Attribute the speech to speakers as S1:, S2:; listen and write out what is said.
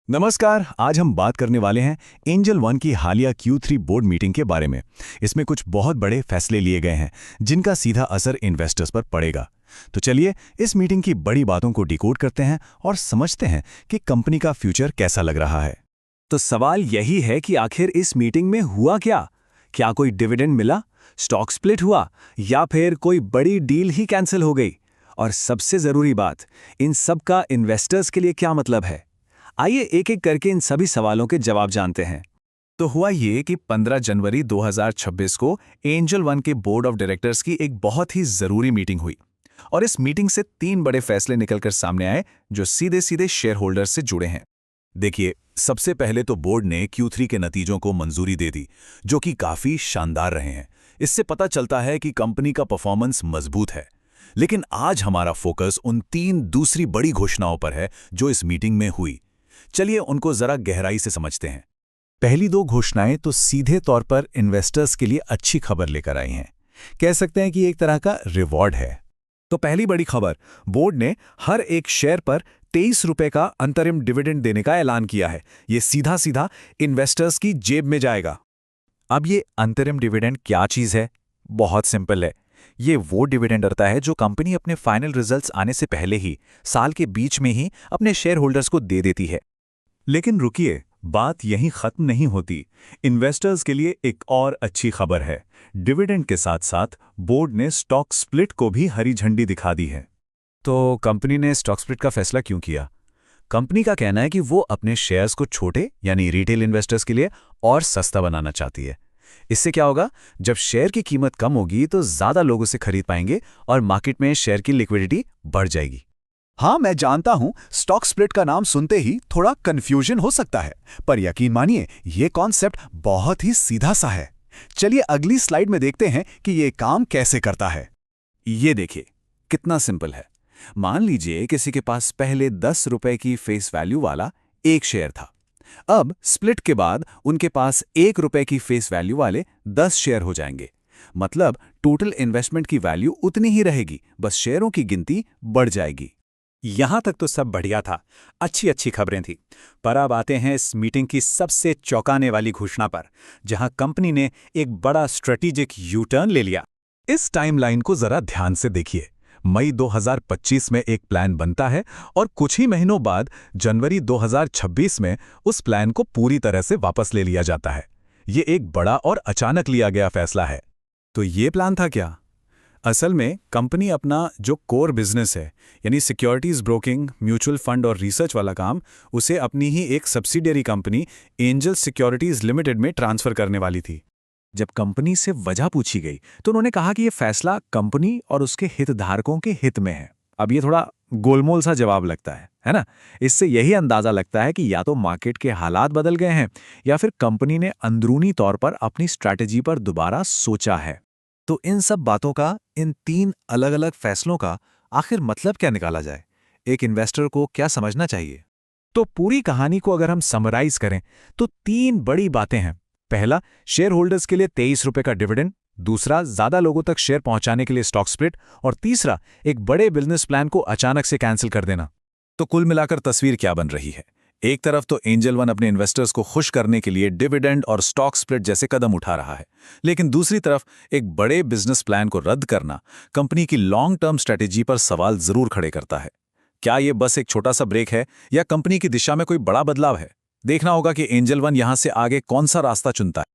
S1: नमस्कार। आज हम बात करने वाले हैं एंजल वन की हालिया Q3 बोर्ड मीटिंग के बारे में। इसमें कुछ बहुत बड़े फैसले लिए गए हैं जिनका सीधा असर इन्वेस्टर्स पर पड़ेगा। तो चलिए इस मीटिंग की बड़ी बातों को डिकोड करते हैं और समझते हैं कि कंपनी का फ्यूचर कैसा लग रहा है।
S2: तो सवाल यही है कि आखिर इस मीटिंग में हुआ क्या? क्या कोई डिविडेंड मिला, स्टॉक स्प्लिट हुआ, या फिर कोई बड़ी डील ही कैंसिल हो गई? और सबसे जरूरी बात, इन सब का इन्वेस्टर्स के लिए क्या मतलब है? आइए एक एक करके इन सभी सवालों के जवाब जानते हैं।
S3: तो हुआ ये कि 15 जनवरी 2026 को एंजल वन के बोर्ड ऑफ डायरेक्टर्स की एक बहुत ही जरूरी मीटिंग हुई और इस मीटिंग से 3 बड़े फैसले निकलकर सामने आए जो सीधे सीधे शेयर होल्डर्स से जुड़े हैं।
S1: देखिए, सबसे पहले तो बोर्ड ने Q3 के नतीजों को मंजूरी दे दी, जो कि काफी शानदार रहे हैं। इससे पता चलता है कि कंपनी का परफॉर्मेंस मजबूत है। लेकिन आज हमारा फोकस उन 3 दूसरी बड़ी घोषणाओं पर है जो इस मीटिंग में हुई। चलिए उनको जरा गहराई से समझते हैं। पहली 2 घोषणाएं तो सीधे तौर पर इन्वेस्टर्स के लिए अच्छी खबर लेकर आई हैं। कह सकते हैं कि एक तरह का रिवॉर्ड है।
S2: तो पहली बड़ी खबर, बोर्ड ने हर एक शेयर पर 23 रुपए का अंतरिम डिविडेंड देने का ऐलान किया है। ये सीधा सीधा इन्वेस्टर्स की जेब में जाएगा।
S4: अब ये अंतरिम डिविडेंड क्या चीज़ है? बहुत सिंपल है। ये वो डिविडेंड आता है जो कंपनी अपने फाइनल रिजल्ट्स आने से पहले ही, साल के बीच में ही अपने शेयर होल्डर्स को दे देती है।
S1: लेकिन रुकिए, बात यहीं खत्म नहीं होती। इन्वेस्टर्स के लिए एक और अच्छी खबर है। डिविडेंड के साथ साथ बोर्ड ने स्टॉक स्प्लिट को भी हरी झंडी दिखा दी है।
S4: तो कंपनी ने स्टॉक स्प्लिट का फैसला क्यों किया? कंपनी का कहना है कि वो अपने शेयर्स को छोटे यानी रिटेल इन्वेस्टर्स के लिए और सस्ता बनाना चाहती है। इससे क्या होगा? जब शेयर की कीमत कम होगी तो ज्यादा लोग उसे खरीद पाएंगे और मार्केट में शेयर की लिक्विडिटी बढ़ जाएगी।
S5: हाँ, मैं जानता हूं स्टॉक स्प्लिट का नाम सुनते ही थोड़ा कंफ्यूजन हो सकता है, पर यकीन मानिए ये कॉन्सेप्ट बहुत ही सीधा सा है। चलिए अगली स्लाइड में देखते हैं कि ये काम कैसे करता है।
S2: ये देखिए कितना सिंपल है। मान लीजिए किसी के पास पहले 10 रुपए की फेस वैल्यू वाला एक शेयर था। अब स्प्लिट के बाद उनके पास 1 रुपए की फेस वैल्यू वाले 10 शेयर हो जाएंगे। मतलब टोटल इन्वेस्टमेंट की वैल्यू उतनी ही रहेगी, बस शेयरों की गिनती बढ़ जाएगी।
S6: यहां तक तो सब बढ़िया था, अच्छी अच्छी खबरें थी। पर अब आते हैं इस मीटिंग की सबसे चौंकाने वाली घोषणा पर, जहां कंपनी ने एक बड़ा स्ट्रेटेजिक यू टर्न ले लिया।
S1: इस टाइमलाइन को जरा ध्यान से देखिए। मई 2025 में एक प्लान बनता है और कुछ ही महीनों बाद जनवरी 2026 में उस प्लान को पूरी तरह से वापस ले लिया जाता है। ये एक बड़ा और अचानक लिया गया फैसला है।
S2: तो ये प्लान था क्या? असल में कंपनी अपना जो कोर बिजनेस है, यानी सिक्योरिटीज ब्रोकिंग, म्यूचुअल फंड और रिसर्च वाला काम, उसे अपनी ही एक subsidiary company angel securities limited में ट्रांसफर करने वाली थी। जब कंपनी से वजह पूछी गई तो उन्होंने कहा कि यह फैसला कंपनी और उसके हितधारकों के हित में है। अब ये थोड़ा गोलमोल सा जवाब लगता है ना? इससे यही अंदाजा लगता है कि या तो मार्केट के हालात बदल गए हैं या फिर कंपनी ने अंदरूनी तौर पर अपनी स्ट्रैटेजी पर दोबारा सोचा है।
S4: तो इन सब बातों का, इन 3 अलग अलग फैसलों का आखिर मतलब क्या निकाला जाए? एक इन्वेस्टर को क्या समझना चाहिए?
S1: तो पूरी कहानी को अगर हम समराइज करें तो 3 बड़ी बातें हैं। पहला, शेयर होल्डर्स के लिए 23 रुपए का डिविडेंड। दूसरा, ज्यादा लोगों तक शेयर पहुंचाने के लिए स्टॉक स्प्लिट। और तीसरा, एक बड़े बिजनेस प्लान को अचानक से कैंसिल कर देना।
S3: तो कुल मिलाकर तस्वीर क्या बन रही है? एक तरफ तो एंजल वन अपने इन्वेस्टर्स को खुश करने के लिए डिविडेंड और स्टॉक स्प्लिट जैसे कदम उठा रहा है, लेकिन दूसरी तरफ एक बड़े बिजनेस प्लान को रद्द करना कंपनी की लॉन्ग टर्म स्ट्रेटेजी पर सवाल जरूर खड़े करता है। क्या ये बस एक छोटा सा ब्रेक है या कंपनी की दिशा में कोई बड़ा बदलाव है? देखना होगा कि एंजल वन यहां से आगे कौन सा रास्ता चुनता है।